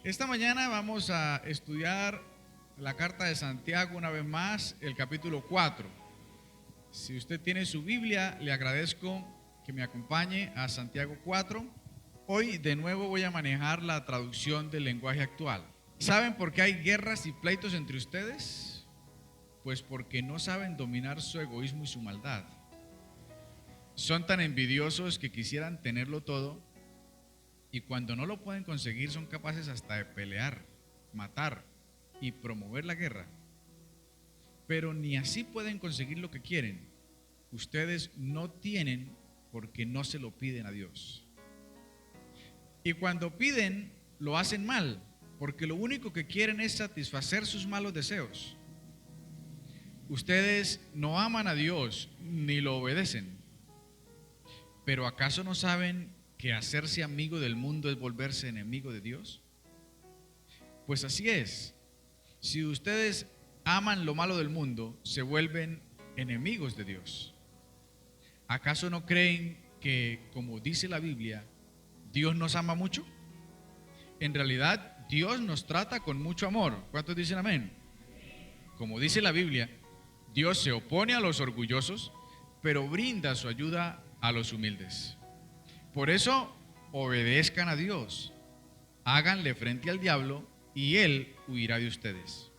Esta mañana vamos a estudiar la carta de Santiago una vez más, el capítulo 4. Si usted tiene su Biblia, le agradezco que me acompañe a Santiago 4. Hoy de nuevo voy a manejar la traducción del lenguaje actual. ¿Saben por qué hay guerras y pleitos entre ustedes? Pues porque no saben dominar su egoísmo y su maldad. Son tan envidiosos que quisieran tenerlo todo, y cuando no lo pueden conseguir son capaces hasta de pelear, matar y promover la guerra. Pero ni así pueden conseguir lo que quieren. Ustedes no tienen porque no se lo piden a Dios. Y cuando piden, lo hacen mal, porque lo único que quieren es satisfacer sus malos deseos. Ustedes no aman a Dios ni lo obedecen. ¿Pero acaso no saben que hacerse amigo del mundo es volverse enemigo de Dios? Pues así es. Si ustedes aman lo malo del mundo, se vuelven enemigos de Dios. ¿Acaso no creen que, como dice la Biblia, Dios nos ama mucho? En realidad, Dios nos trata con mucho amor. ¿Cuántos dicen amén? Como dice la Biblia, Dios se opone a los orgullosos, pero brinda su ayuda a los humildes. Por eso, obedezcan a Dios, háganle frente al diablo y él huirá de ustedes.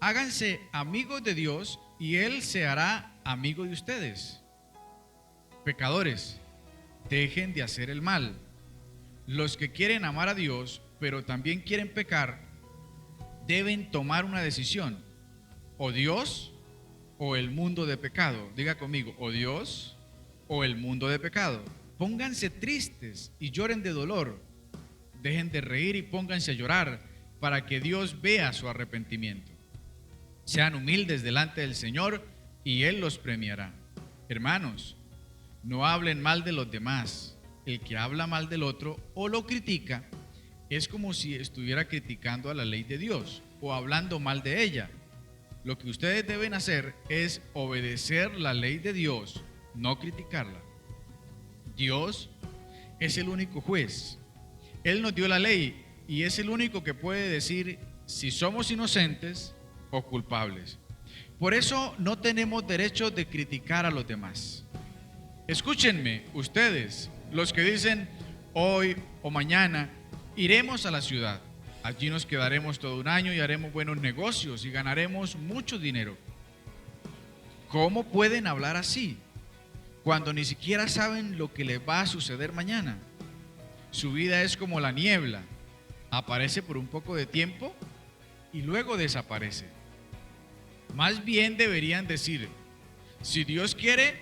Háganse amigos de Dios y él se hará amigo de ustedes. Pecadores, dejen de hacer el mal. Los que quieren amar a Dios, pero también quieren pecar, deben tomar una decisión: o Dios o el mundo de pecado. Diga conmigo, o Dios o el mundo de pecado. Pónganse tristes y lloren de dolor. Dejen de reír y pónganse a llorar para que Dios vea su arrepentimiento. Sean humildes delante del Señor y Él los premiará. Hermanos, no hablen mal de los demás. El que habla mal del otro o lo critica es como si estuviera criticando a la ley de Dios o hablando mal de ella. Lo que ustedes deben hacer es obedecer la ley de Dios, no criticarla. Dios es el único juez. Él nos dio la ley y es el único que puede decir si somos inocentes o culpables. Por eso no tenemos derecho de criticar a los demás. Escúchenme, ustedes, los que dicen hoy o mañana iremos a la ciudad. Allí nos quedaremos todo un año y haremos buenos negocios y ganaremos mucho dinero. ¿Cómo pueden hablar así cuando ni siquiera saben lo que les va a suceder mañana? Su vida es como la niebla, aparece por un poco de tiempo y luego desaparece. Más bien deberían decir: si Dios quiere,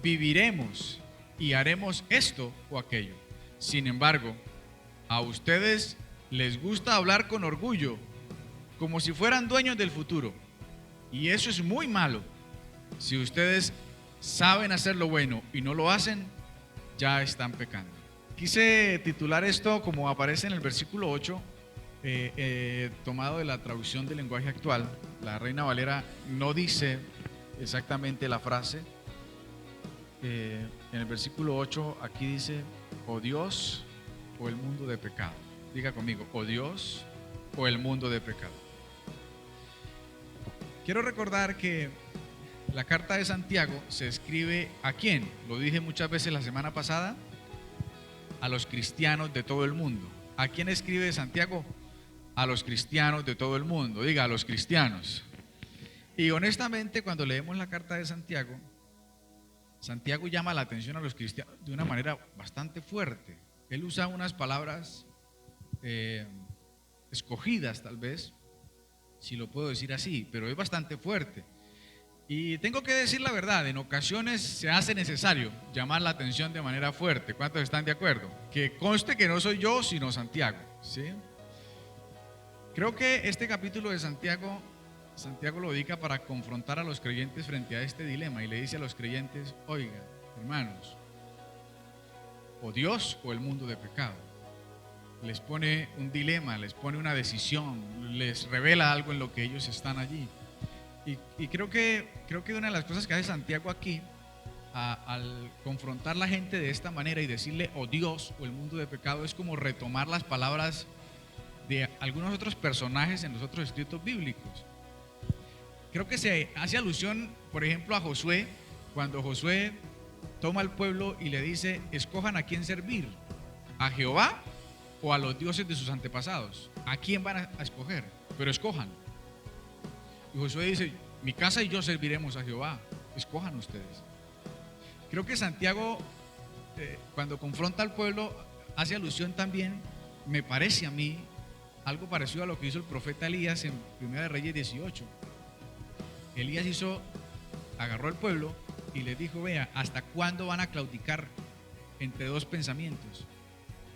viviremos y haremos esto o aquello. Sin embargo, a ustedes les gusta hablar con orgullo, como si fueran dueños del futuro, y eso es muy malo. Si ustedes saben hacer lo bueno y no lo hacen, ya están pecando. Quise titular esto como aparece en el versículo 8, tomado de la traducción del lenguaje actual. La Reina Valera no dice exactamente la frase. En el versículo 8 aquí dice: o Dios o el mundo de pecado. Diga conmigo, o Dios o el mundo de pecado. Quiero recordar que la carta de Santiago se escribe ¿a quién? Lo dije muchas veces la semana pasada: a los cristianos de todo el mundo. ¿A quién escribe Santiago? A los cristianos de todo el mundo. Diga, a los cristianos. Y honestamente, cuando leemos la carta de Santiago, Santiago llama la atención a los cristianos de una manera bastante fuerte. Él usa unas palabras escogidas, tal vez, si lo puedo decir así, pero es bastante fuerte. Y tengo que decir la verdad, en ocasiones se hace necesario llamar la atención de manera fuerte. ¿Cuántos están de acuerdo? Que conste que no soy yo, sino Santiago, ¿sí? Creo que este capítulo de Santiago lo dedica para confrontar a los creyentes frente a este dilema, y le dice a los creyentes: oiga, hermanos, o Dios o el mundo de pecado. Les pone un dilema, les pone una decisión, les revela algo en lo que ellos están allí. Y creo que una de las cosas que hace Santiago aquí, al confrontar a la gente de esta manera y decirle o Dios o el mundo de pecado, es como retomar las palabras de algunos otros personajes en los otros escritos bíblicos. Creo que se hace alusión, por ejemplo, a Josué, cuando Josué toma al pueblo y le dice: escojan a quién servir, a Jehová o a los dioses de sus antepasados. ¿A quién van a escoger? Pero escojan. Y Josué dice: mi casa y yo serviremos a Jehová, escojan ustedes. Creo que Santiago, cuando confronta al pueblo, hace alusión también, me parece a mí, algo parecido a lo que hizo el profeta Elías en 1 Reyes 18. Elías agarró al pueblo y les dijo: vea, ¿hasta cuándo van a claudicar entre dos pensamientos?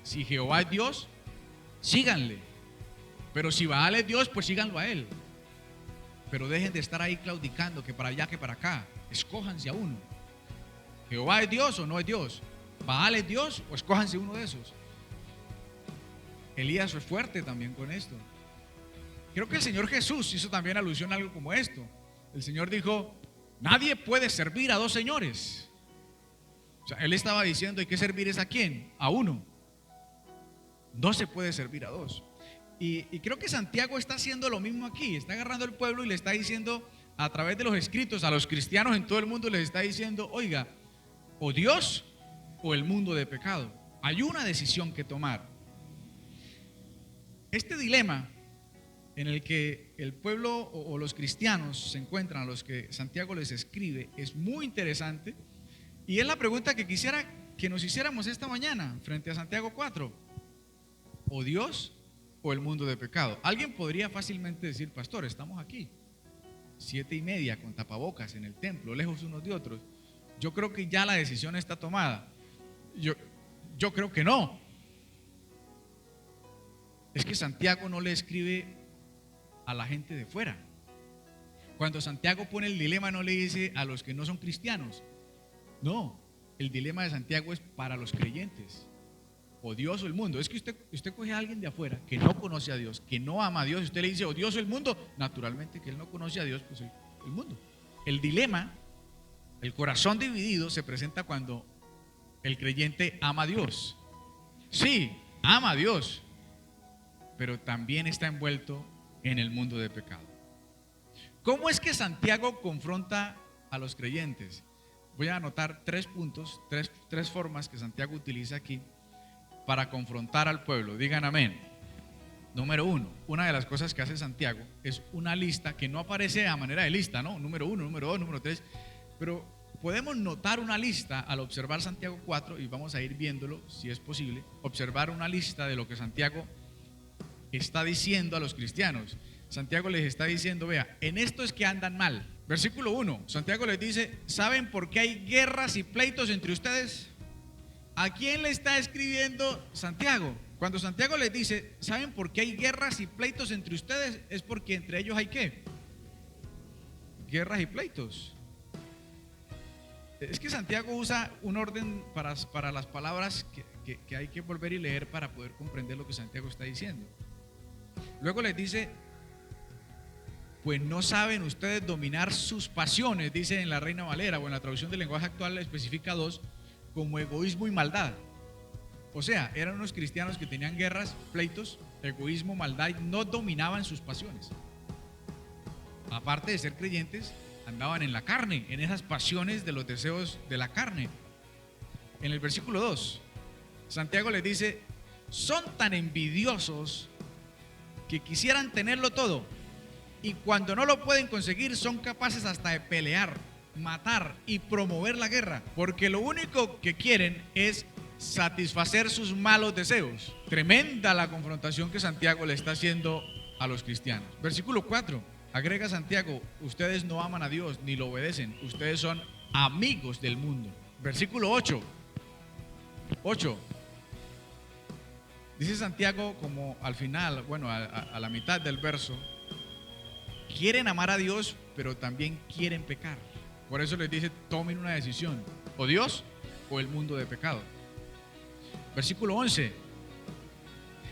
Si Jehová es Dios, síganle, pero si Baal es Dios, pues síganlo a él. Pero dejen de estar ahí claudicando, que para allá, que para acá. Escójanse a uno. ¿Jehová es Dios o no es Dios? ¿Baal es Dios o escójanse uno de esos? Elías fue fuerte también con esto. Creo que el Señor Jesús hizo también alusión a algo como esto. El Señor dijo: nadie puede servir a dos señores. O sea, Él estaba diciendo: hay que servir es a quién, a uno. No se puede servir a dos. Y creo que Santiago está haciendo lo mismo aquí. Está agarrando al pueblo y le está diciendo, a través de los escritos, a los cristianos en todo el mundo, les está diciendo: oiga, o Dios o el mundo de pecado. Hay una decisión que tomar. Este dilema en el que el pueblo o los cristianos se encuentran, a los que Santiago les escribe, es muy interesante, y es la pregunta que quisiera que nos hiciéramos esta mañana frente a Santiago 4: o Dios o el mundo de pecado. Alguien podría fácilmente decir: pastor, estamos aquí 7:30 con tapabocas en el templo, lejos unos de otros. Yo creo que ya la decisión está tomada. Yo creo que no. Es que Santiago no le escribe a la gente de fuera. Cuando Santiago pone el dilema, no le dice a los que no son cristianos. No, el dilema de Santiago es para los creyentes. O Dios o el mundo. Es que usted coge a alguien de afuera que no conoce a Dios, que no ama a Dios, y usted le dice: o Dios o el mundo. Naturalmente que él no conoce a Dios, pues el mundo. El dilema, el corazón dividido, se presenta cuando el creyente ama a Dios. Sí, ama a Dios, pero también está envuelto en el mundo de pecado. ¿Cómo es que Santiago confronta a los creyentes? Voy a anotar 3 puntos, tres formas que Santiago utiliza aquí para confrontar al pueblo. Digan amén. Número 1, una de las cosas que hace Santiago es una lista que no aparece a manera de lista, ¿no? Número 1, número 2, número 3, pero podemos notar una lista al observar Santiago 4, y vamos a ir viéndolo si es posible, observar una lista de lo que Santiago está diciendo a los cristianos. Santiago les está diciendo: vea, en esto es que andan mal. Versículo 1, Santiago les dice: ¿saben por qué hay guerras y pleitos entre ustedes? ¿A quién le está escribiendo Santiago? Cuando Santiago les dice: ¿saben por qué hay guerras y pleitos entre ustedes? Es porque entre ellos hay ¿qué? Guerras y pleitos. Es que Santiago usa un orden para las palabras que hay que volver y leer para poder comprender lo que Santiago está diciendo. Luego les dice: pues no saben ustedes dominar sus pasiones, dice en la Reina Valera, o en la traducción del lenguaje actual especifica 2, como egoísmo y maldad. O sea, eran unos cristianos que tenían guerras, pleitos, egoísmo, maldad, y no dominaban sus pasiones. Aparte de ser creyentes, andaban en la carne, en esas pasiones de los deseos de la carne. En el versículo 2, Santiago les dice: son tan envidiosos que quisieran tenerlo todo, y cuando no lo pueden conseguir son capaces hasta de pelear, matar y promover la guerra, porque lo único que quieren es satisfacer sus malos deseos. Tremenda la confrontación que Santiago le está haciendo a los cristianos. Versículo 4, agrega Santiago: ustedes no aman a Dios ni lo obedecen, ustedes son amigos del mundo. Versículo 8, dice Santiago, como al final, bueno, a la mitad del verso: quieren amar a Dios, pero también quieren pecar. Por eso les dice: tomen una decisión, o Dios o el mundo de pecado. Versículo 11,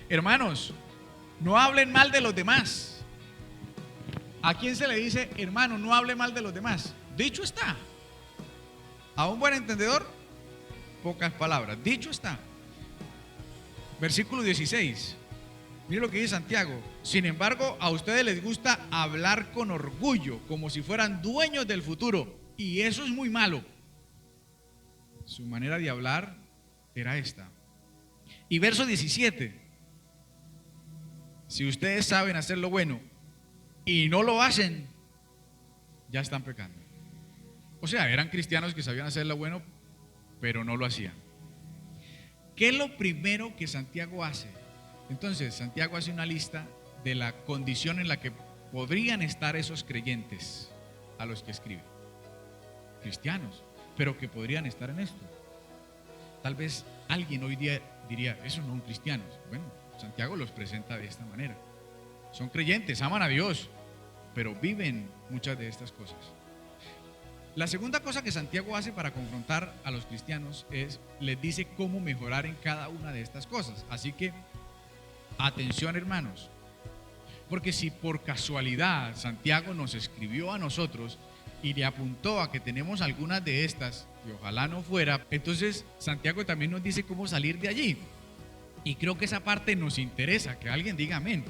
hermanos, no hablen mal de los demás. ¿A quién se le dice: hermano, no hable mal de los demás? Dicho está. A un buen entendedor, pocas palabras. Dicho está. Versículo 16, Mire lo que dice Santiago. Sin embargo, a ustedes les gusta hablar con orgullo, como si fueran dueños del futuro. Y eso es muy malo. Su manera de hablar era esta. Y verso 17. Si ustedes saben hacer lo bueno y no lo hacen, ya están pecando. O sea, eran cristianos que sabían hacer lo bueno, pero no lo hacían. ¿Qué es lo primero que Santiago hace? Entonces, Santiago hace una lista de la condición en la que podrían estar esos creyentes a los que escribe. Cristianos, pero que podrían estar en esto. Tal vez alguien hoy día diría, esos no son cristianos. Bueno, Santiago los presenta de esta manera. Son creyentes, aman a Dios, pero viven muchas de estas cosas. La segunda cosa que Santiago hace para confrontar a los cristianos es, les dice cómo mejorar en cada una de estas cosas. Así que, atención hermanos, porque si por casualidad Santiago nos escribió a nosotros y le apuntó a que tenemos algunas de estas, y ojalá no fuera, entonces Santiago también nos dice cómo salir de allí. Y creo que esa parte nos interesa, que alguien diga amén.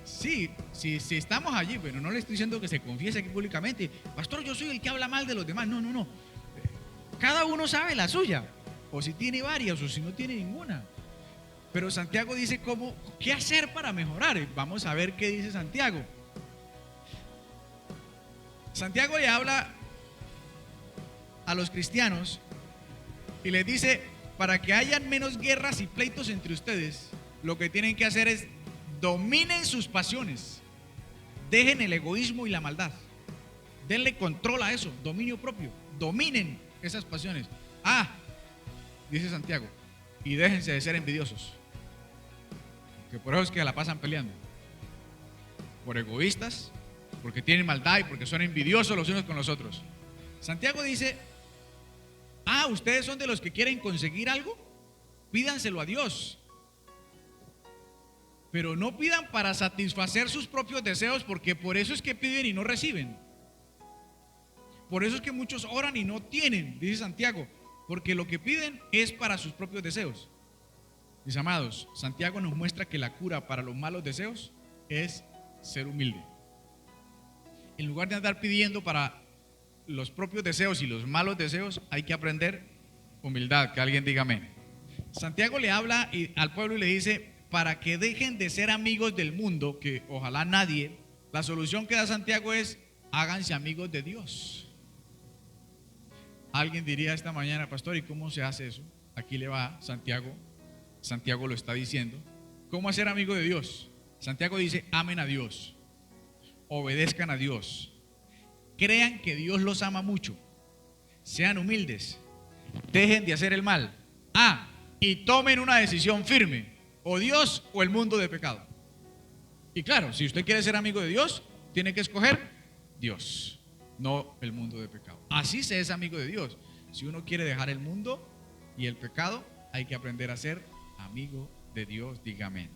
Sí, si estamos allí, pero no le estoy diciendo que se confiese aquí públicamente, pastor, yo soy el que habla mal de los demás. No. Cada uno sabe la suya, o si tiene varias, o si no tiene ninguna. Pero Santiago dice qué hacer para mejorar. Vamos a ver qué dice Santiago. Santiago le habla a los cristianos y les dice, para que hayan menos guerras y pleitos entre ustedes, lo que tienen que hacer es dominen sus pasiones, dejen el egoísmo y la maldad, denle control a eso, dominio propio, dominen esas pasiones. Dice Santiago, y déjense de ser envidiosos, que por eso es que la pasan peleando, por egoístas, porque tienen maldad y porque son envidiosos los unos con los otros. Santiago dice, ustedes son de los que quieren conseguir algo, pídanselo a Dios. Pero no pidan para satisfacer sus propios deseos, porque por eso es que piden y no reciben. Por eso es que muchos oran y no tienen, dice Santiago, porque lo que piden es para sus propios deseos. Mis amados, Santiago nos muestra que la cura para los malos deseos es ser humilde. En lugar de andar pidiendo para los propios deseos y los malos deseos, hay que aprender humildad, que alguien diga amén. Santiago le habla al pueblo y le dice, para que dejen de ser amigos del mundo, que ojalá nadie, la solución que da Santiago es, háganse amigos de Dios. Alguien diría esta mañana, pastor, ¿y cómo se hace eso? Aquí le va Santiago. Santiago lo está diciendo. ¿Cómo hacer amigo de Dios? Santiago dice, amen a Dios, obedezcan a Dios, crean que Dios los ama mucho, sean humildes, dejen de hacer el mal, y tomen una decisión firme, o Dios o el mundo de pecado. Y claro, si usted quiere ser amigo de Dios, tiene que escoger Dios, no el mundo de pecado. Así se es amigo de Dios. Si uno quiere dejar el mundo y el pecado, hay que aprender a ser amigo de Dios, diga amén.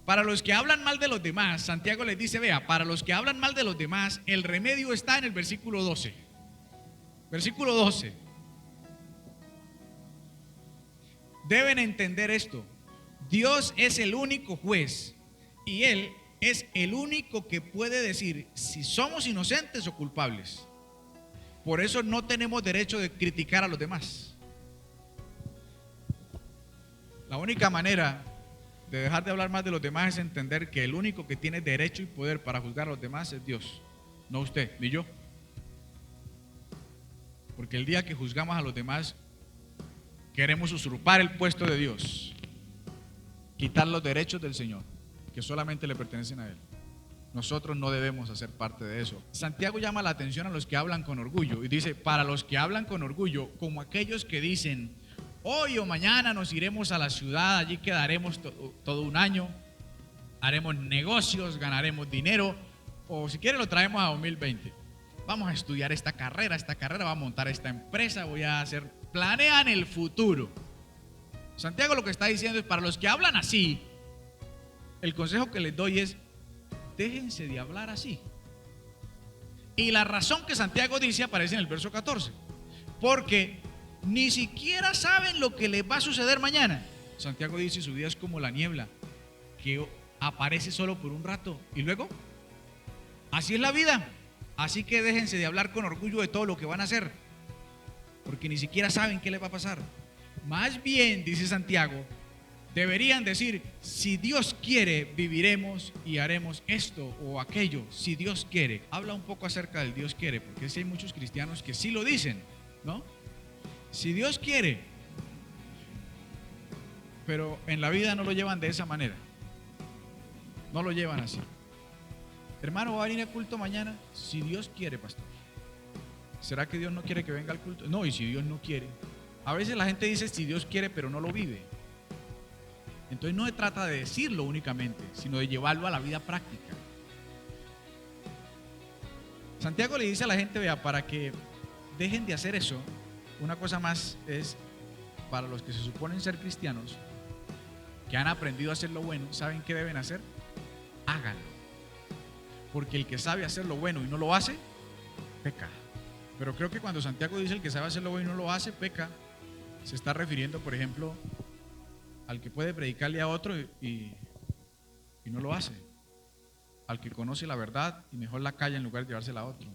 Para los que hablan mal de los demás, Santiago les dice, vea, para los que hablan mal de los demás, el remedio está en el versículo 12. Versículo 12. Deben entender esto. Dios es el único juez y Él es el único que puede decir si somos inocentes o culpables. Por eso no tenemos derecho de criticar a los demás. La única manera de dejar de hablar más de los demás es entender que el único que tiene derecho y poder para juzgar a los demás es Dios, no usted ni yo. Porque el día que juzgamos a los demás, queremos usurpar el puesto de Dios, quitar los derechos del Señor, que solamente le pertenecen a Él. Nosotros no debemos hacer parte de eso. Santiago llama la atención a los que hablan con orgullo y dice, para los que hablan con orgullo, como aquellos que dicen, hoy o mañana nos iremos a la ciudad, allí quedaremos todo un año, haremos negocios, ganaremos dinero, o si quiere lo traemos a 2020. Vamos a estudiar esta carrera, va a montar esta empresa, planean el futuro. Santiago lo que está diciendo es, para los que hablan así, el consejo que les doy es, déjense de hablar así. Y la razón que Santiago dice aparece en el verso 14, porque ni siquiera saben lo que les va a suceder mañana. Santiago dice, su vida es como la niebla, que aparece solo por un rato y luego, así es la vida. Así que déjense de hablar con orgullo de todo lo que van a hacer, porque ni siquiera saben qué les va a pasar. Más bien, dice Santiago, deberían decir: si Dios quiere, viviremos y haremos esto o aquello. Si Dios quiere. Habla un poco acerca del Dios quiere, porque sí hay muchos cristianos que sí lo dicen, ¿no? Si Dios quiere, pero en la vida no lo llevan de esa manera. No lo llevan así. Hermano, ¿va a venir al culto mañana? Si Dios quiere, pastor. ¿Será que Dios no quiere que venga al culto? No, y si Dios no quiere. A veces la gente dice si Dios quiere, pero no lo vive. Entonces no se trata de decirlo únicamente, sino de llevarlo a la vida práctica. Santiago le dice a la gente: vea, para que dejen de hacer eso, una cosa más es, para los que se suponen ser cristianos, que han aprendido a hacer lo bueno, ¿saben qué deben hacer? Háganlo. Porque el que sabe hacer lo bueno y no lo hace, peca. Pero creo que cuando Santiago dice el que sabe hacer lo bueno y no lo hace, peca, se está refiriendo, por ejemplo, al que puede predicarle a otro y no lo hace, al que conoce la verdad y mejor la calla en lugar de llevársela a otro,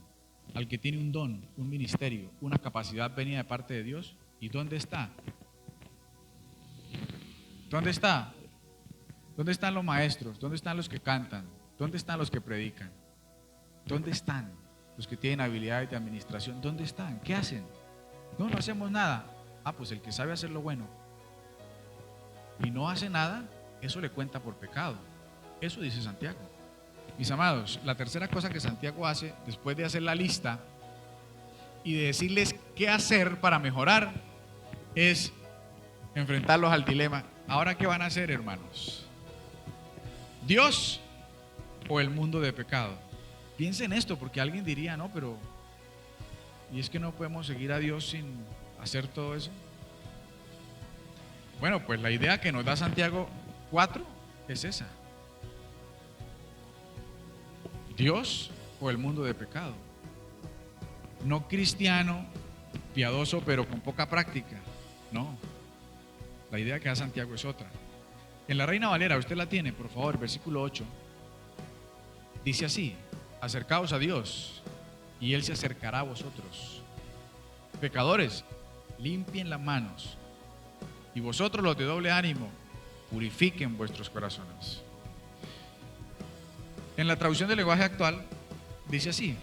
al que tiene un don, un ministerio, una capacidad venida de parte de Dios. ¿Y dónde está? ¿Dónde está? ¿Dónde están los maestros? ¿Dónde están los que cantan? ¿Dónde están los que predican? ¿Dónde están los que tienen habilidades de administración? ¿Dónde están? ¿Qué hacen? No hacemos nada. Pues el que sabe hacer lo bueno y no hace nada, eso le cuenta por pecado. Eso dice Santiago. Mis amados, la tercera cosa que Santiago hace, después de hacer la lista y de decirles qué hacer para mejorar, es enfrentarlos al dilema. ¿Ahora qué van a hacer, hermanos? ¿Dios o el mundo de pecado? Piensen esto, porque alguien diría: no, pero ¿y es que no podemos seguir a Dios sin hacer todo eso? Bueno, pues la idea que nos da Santiago 4 es esa: Dios o el mundo de pecado. No cristiano, piadoso, pero con poca práctica. No, la idea que da Santiago es otra. En la Reina Valera, usted la tiene, por favor, versículo 8. Dice así: acercaos a Dios y Él se acercará a vosotros. Pecadores, limpien las manos, y vosotros los de doble ánimo, purifiquen vuestros corazones. En la traducción del lenguaje actual dice así: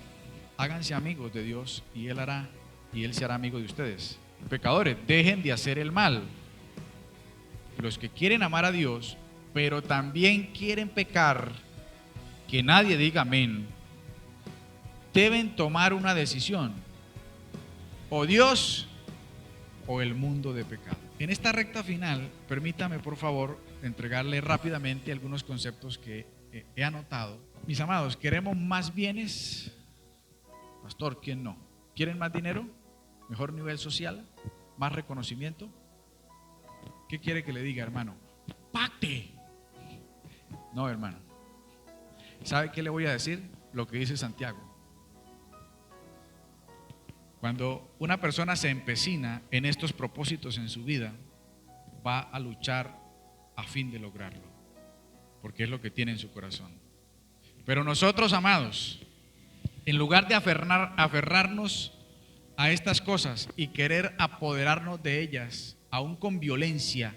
háganse amigos de Dios y Él se hará amigo de ustedes. Pecadores, dejen de hacer el mal. Los que quieren amar a Dios, pero también quieren pecar, que nadie diga amén, deben tomar una decisión: o Dios o el mundo de pecado. En esta recta final, permítame por favor entregarle rápidamente algunos conceptos que he anotado. Mis amados, ¿queremos más bienes? Pastor, ¿quién no? ¿Quieren más dinero? ¿Mejor nivel social? ¿Más reconocimiento? ¿Qué quiere que le diga, hermano? ¡Pacte! No, hermano. ¿Sabe qué le voy a decir? Lo que dice Santiago. Cuando una persona se empecina en estos propósitos en su vida, va a luchar a fin de lograrlo, porque es lo que tiene en su corazón. Pero nosotros, amados, en lugar de aferrarnos a estas cosas y querer apoderarnos de ellas, aún con violencia,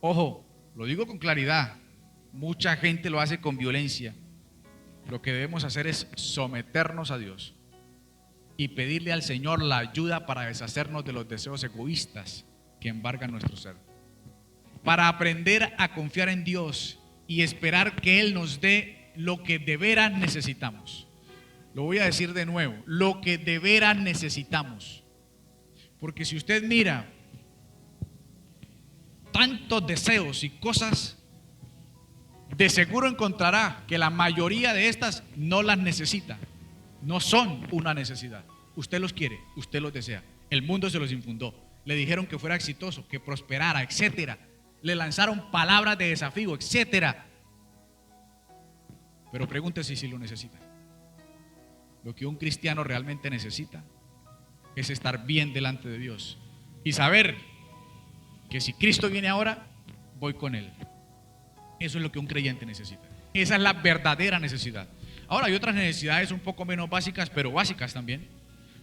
ojo, lo digo con claridad, mucha gente lo hace con violencia. Lo que debemos hacer es someternos a Dios y pedirle al Señor la ayuda para deshacernos de los deseos egoístas que embargan nuestro ser, para aprender a confiar en Dios y esperar que Él nos dé lo que de veras necesitamos. Lo voy a decir de nuevo: lo que de veras necesitamos. Porque si usted mira tantos deseos y cosas, de seguro encontrará que la mayoría de estas no las necesita. No son una necesidad. Usted los quiere, usted los desea. El mundo se los infundó. Le dijeron que fuera exitoso, que prosperara, etcétera. Le lanzaron palabras de desafío, etcétera. Pero pregúntese si lo necesita. Lo que un cristiano realmente necesita es estar bien delante de Dios y saber que si Cristo viene ahora, voy con Él. Eso es lo que un creyente necesita. Esa es la verdadera necesidad. Ahora hay otras necesidades un poco menos básicas, pero básicas también.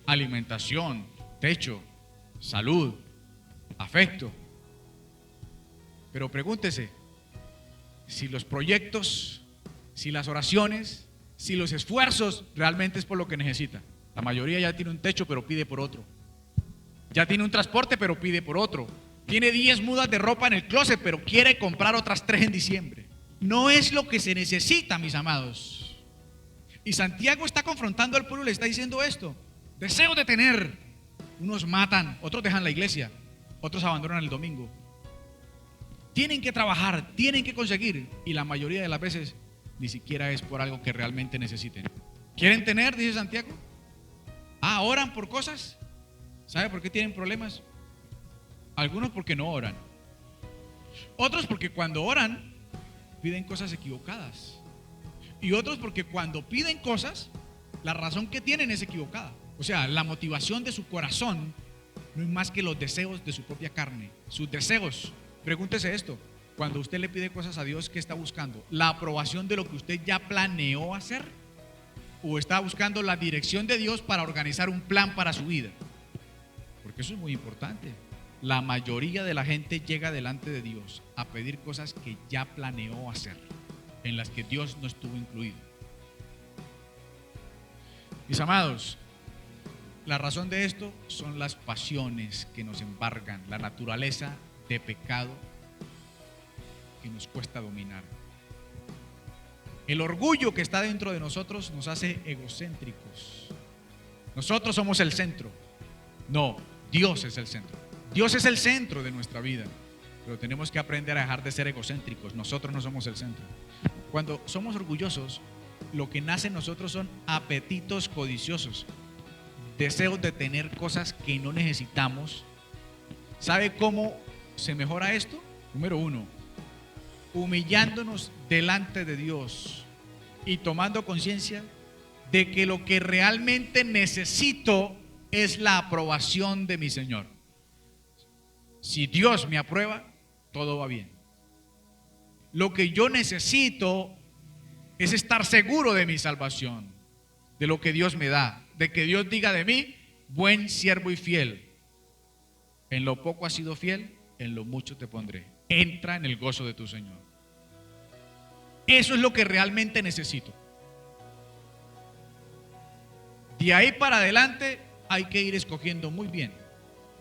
Alimentación, techo, salud, afecto. Pero pregúntese si los proyectos, si las oraciones, si los esfuerzos realmente es por lo que necesita. La mayoría ya tiene un techo, pero pide por otro. Ya tiene un transporte, pero pide por otro. Tiene 10 mudas de ropa en el closet, pero quiere comprar otras 3 en diciembre. No es lo que se necesita, mis amados. Y Santiago está confrontando al pueblo y le está diciendo esto. Deseo de tener. Unos matan, otros dejan la iglesia, otros abandonan el domingo. Tienen que trabajar, tienen que conseguir. Y la mayoría de las veces ni siquiera es por algo que realmente necesiten. ¿Quieren tener? Dice Santiago. ¿Oran por cosas? ¿Sabe por qué tienen problemas? Algunos porque no oran. Otros porque cuando oran piden cosas equivocadas. Y otros porque cuando piden cosas, la razón que tienen es equivocada. O sea, la motivación de su corazón no es más que los deseos de su propia carne. Sus deseos. Pregúntese esto. Cuando usted le pide cosas a Dios, ¿qué está buscando? ¿La aprobación de lo que usted ya planeó hacer? ¿O está buscando la dirección de Dios para organizar un plan para su vida? Porque eso es muy importante. La mayoría de la gente llega delante de Dios a pedir cosas que ya planeó hacer, en las que Dios no estuvo incluido. Mis amados, la razón de esto son las pasiones que nos embargan, la naturaleza de pecado que nos cuesta dominar. El orgullo que está dentro de nosotros nos hace egocéntricos. Nosotros somos el centro. No, Dios es el centro. Dios es el centro de nuestra vida. Pero tenemos que aprender a dejar de ser egocéntricos. Nosotros no somos el centro. Cuando somos orgullosos, lo que nace en nosotros son apetitos codiciosos, deseos de tener cosas que no necesitamos. ¿Sabe cómo se mejora esto? Número 1, humillándonos delante de Dios y tomando conciencia de que lo que realmente necesito es la aprobación de mi Señor. Si Dios me aprueba, todo va bien. Lo que yo necesito es estar seguro de mi salvación, de lo que Dios me da, de que Dios diga de mí, buen siervo y fiel. En lo poco has sido fiel, en lo mucho te pondré. Entra en el gozo de tu Señor. Eso es lo que realmente necesito. De ahí para adelante hay que ir escogiendo muy bien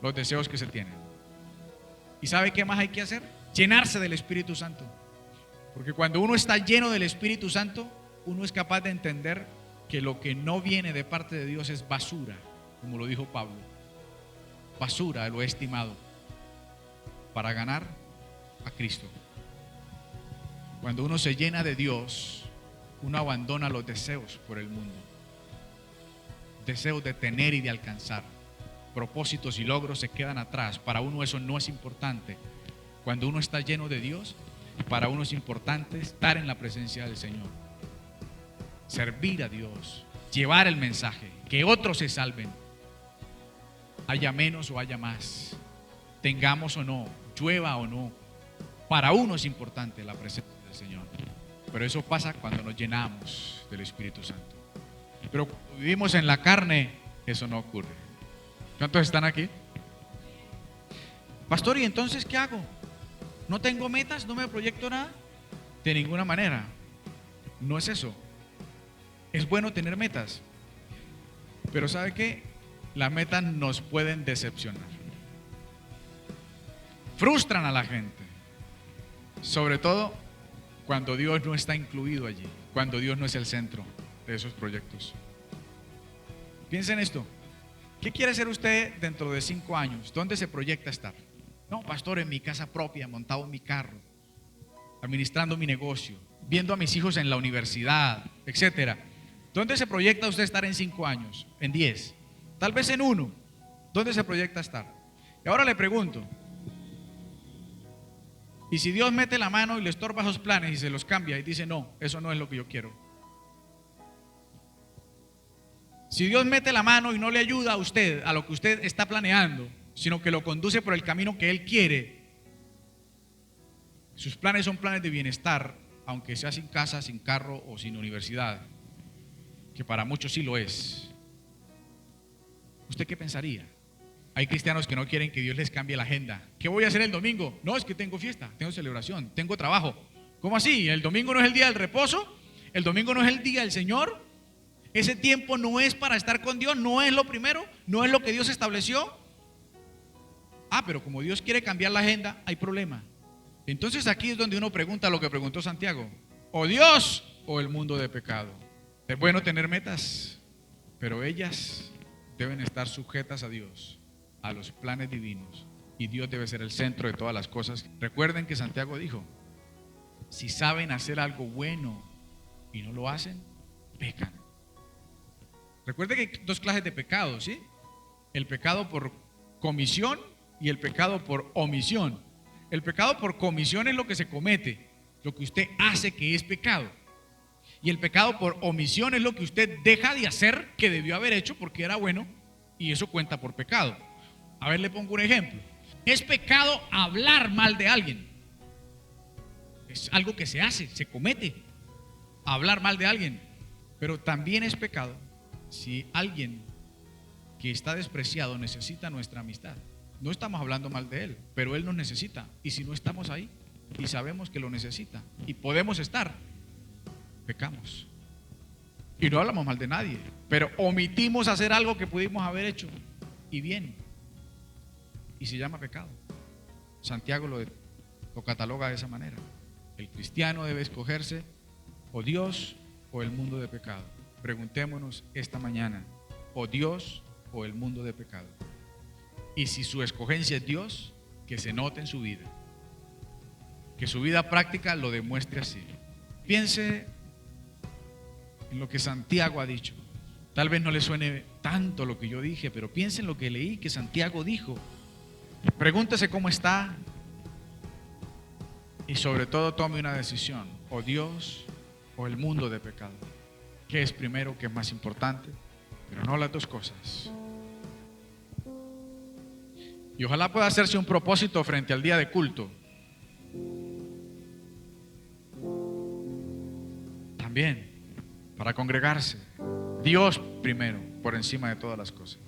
los deseos que se tienen. ¿Y sabe qué más hay que hacer? Llenarse del Espíritu Santo. Porque cuando uno está lleno del Espíritu Santo, uno es capaz de entender que lo que no viene de parte de Dios es basura, como lo dijo Pablo. Basura lo he estimado para ganar a Cristo. Cuando uno se llena de Dios, uno abandona los deseos por el mundo. Deseos de tener y de alcanzar. Propósitos y logros se quedan atrás. Para uno eso no es importante. Cuando uno está lleno de Dios, para uno es importante estar en la presencia del Señor. Servir a Dios, llevar el mensaje, que otros se salven. Haya menos o haya más, tengamos o no, llueva o no. Para uno es importante la presencia del Señor. Pero eso pasa cuando nos llenamos del Espíritu Santo. Pero cuando vivimos en la carne, eso no ocurre. ¿Cuántos están aquí? Pastor, ¿y entonces qué hago? ¿No tengo metas? ¿No me proyecto nada? De ninguna manera. No es eso. Es bueno tener metas. Pero ¿sabe qué? Las metas nos pueden decepcionar. Frustran a la gente. Sobre todo cuando Dios no está incluido allí. Cuando Dios no es el centro de esos proyectos. Piensa en esto. ¿Qué quiere ser usted dentro de 5 años? ¿Dónde se proyecta estar? No, pastor, en mi casa propia, montado en mi carro, administrando mi negocio, viendo a mis hijos en la universidad, etcétera. ¿Dónde se proyecta usted estar en 5 años? En 10, tal vez en 1. ¿Dónde se proyecta estar? Y ahora le pregunto, ¿y si Dios mete la mano y le estorba esos planes y se los cambia y dice, no, eso no es lo que yo quiero? Si Dios mete la mano y no le ayuda a usted a lo que usted está planeando, sino que lo conduce por el camino que Él quiere, sus planes son planes de bienestar, aunque sea sin casa, sin carro o sin universidad, que para muchos sí lo es, ¿usted qué pensaría? Hay cristianos que no quieren que Dios les cambie la agenda. ¿Qué voy a hacer el domingo? No, es que tengo fiesta, tengo celebración, tengo trabajo. ¿Cómo así? ¿El domingo no es el día del reposo? ¿El domingo no es el día del Señor? Ese tiempo no es para estar con Dios, no es lo primero, no es lo que Dios estableció. Pero como Dios quiere cambiar la agenda, hay problema. Entonces aquí es donde uno pregunta lo que preguntó Santiago: o Dios o el mundo de pecado. Es bueno tener metas, pero ellas deben estar sujetas a Dios, a los planes divinos, y Dios debe ser el centro de todas las cosas. Recuerden que Santiago dijo: si saben hacer algo bueno y no lo hacen, pecan. Recuerden que hay dos clases de pecado, ¿sí? El pecado por comisión y el pecado por omisión. El pecado por comisión es lo que se comete, lo que usted hace que es pecado. Y el pecado por omisión es lo que usted deja de hacer que debió haber hecho porque era bueno, y eso cuenta por pecado. A ver, le pongo un ejemplo. Es pecado hablar mal de alguien. Es algo que se hace, se comete, hablar mal de alguien. Pero también es pecado si alguien que está despreciado necesita nuestra amistad. No estamos hablando mal de él, pero él nos necesita. Y si no estamos ahí y sabemos que lo necesita y podemos estar, pecamos. Y no hablamos mal de nadie, pero omitimos hacer algo que pudimos haber hecho y bien. Y se llama pecado. Santiago lo cataloga de esa manera. El cristiano debe escogerse o Dios o el mundo de pecado. Preguntémonos esta mañana: o Dios o el mundo de pecado. Y si su escogencia es Dios, que se note en su vida, que su vida práctica lo demuestre así. Piense en lo que Santiago ha dicho. Tal vez no le suene tanto lo que yo dije, pero piense en lo que leí que Santiago dijo. Pregúntese cómo está y sobre todo tome una decisión: o Dios o el mundo de pecado. ¿Qué es primero? ¿Qué es más importante? Pero no las dos cosas. Y ojalá pueda hacerse un propósito frente al día de culto. También para congregarse. Dios primero, por encima de todas las cosas.